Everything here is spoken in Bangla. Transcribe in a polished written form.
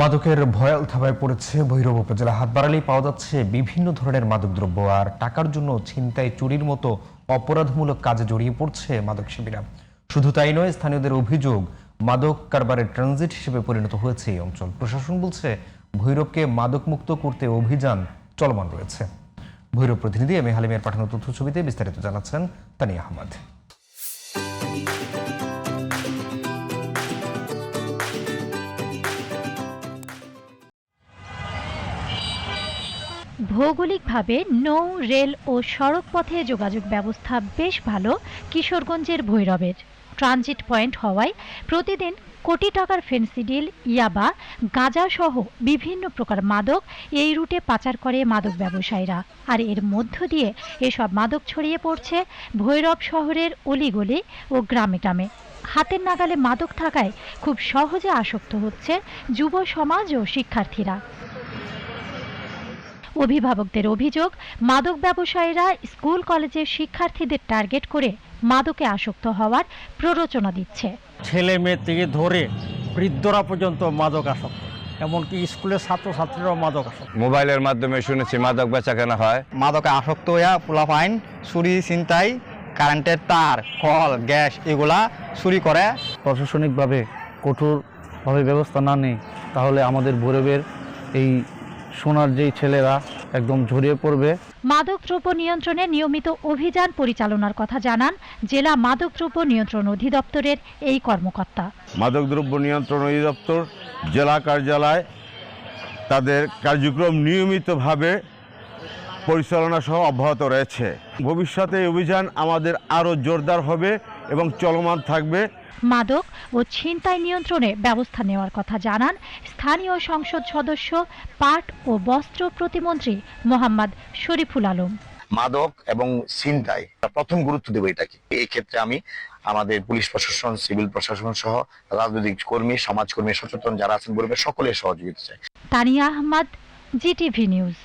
মাদকের ভয়াল থাবায় পড়েছে ভৈরব উপজেলা। হাত বাড়ালেই পাওয়া যাচ্ছে বিভিন্ন ধরনের মাদকদ্রব্য, আর টাকার জন্য ছিনতাই, চুরির মতো অপরাধমূলক কাজে জড়িয়ে পড়ছে মাদক সেবীরা। শুধু তাই নয়, স্থানীয়দের অভিযোগ মাদক কারবারের ট্রানজিট হিসেবে পরিণত হয়েছে এই অঞ্চল। প্রশাসন বলছে ভৈরবকে মাদক মুক্ত করতে অভিযান চলমান রয়েছে। ভৈরব প্রতিনিধি এম এ হালিমের পাঠানো তথ্য ছবিতে বিস্তারিত জানাচ্ছেন তানিয়া আহমদ। ভৌগোলিকভাবে নৌ, রেল ও সড়ক পথে যোগাযোগ ব্যবস্থা বেশ ভালো কিশোরগঞ্জের ভৈরবের। ট্রানজিট পয়েন্ট হওয়ায় প্রতিদিন কোটি টাকার ফেনসিডিল, ইয়াবা, গাঁজা সহ বিভিন্ন প্রকার মাদক এই রুটে পাচার করে মাদক ব্যবসায়ীরা। আর এর মধ্য দিয়ে এসব মাদক ছড়িয়ে পড়ছে ভৈরব শহরের অলিগলি ও গ্রামে গ্রামে। হাতের নাগালে মাদক থাকায় খুব সহজে আসক্ত হচ্ছে যুব সমাজ ও শিক্ষার্থীরা। অভিভাবকদের অভিযোগ, মাদক ব্যবসায়ীরা স্কুল কলেজের শিক্ষার্থীদের টার্গেট করে মাদকে আসক্ত হওয়ার প্ররোচনা দিচ্ছে। ছেলে মেয়ে থেকে ধরে বৃদ্ধরা পর্যন্ত মাদক আসক্ত, এমনকি স্কুলের ছাত্রছাত্রীরাও মাদক আসক্ত। মোবাইলের মাধ্যমে শুনেছি মাদক বেচা কেনা হয়। মাদকে আসক্ত হইয়া পোলাপাইন চুরি, ছিনতাই, কারেন্টের তার, কল, গ্যাস এগুলা চুরি করে। প্রশাসনিকভাবে কঠোরভাবে ব্যবস্থা না নেই তাহলে আমাদের ভৈরবের এই সোনার যেই ছেলেরা একদম ঝরিয়ে পড়বে। মাদকদ্রব্য নিয়ন্ত্রণে নিয়মিত অভিযান পরিচালনার কথা জানান জেলা মাদকদ্রব্য নিয়ন্ত্রণ অধিদপ্তরের এই কর্মকর্তা। মাদকদ্রব্য নিয়ন্ত্রণ অধিদপ্তর জেলা কার্যালয় তাদের কার্যক্রম নিয়মিতভাবে পরিচালনা সহ অব্যাহত রয়েছে। ভবিষ্যতে এই অভিযান আমাদের আরও জোরদার হবে এবং চলমান থাকবে। মাদক ও ছিনতাই নিয়ন্ত্রণে ব্যবস্থা নেওয়ার কথা জানান স্থানীয় সংসদ সদস্য, পাট ও বস্ত্র প্রতিমন্ত্রী মোহাম্মদ শরীফুল আলম। মাদক এবং ছিনতাই প্রথম গুরুত্ব দেব এটাকে। এই ক্ষেত্রে আমি আমাদের পুলিশ প্রশাসন, সিভিল প্রশাসন সহ রাজনৈতিক কর্মী, সমাজকর্মী, সচেতন যারা আছেন সকলের সহযোগিতা চাই। Tania Ahmed, GTV news.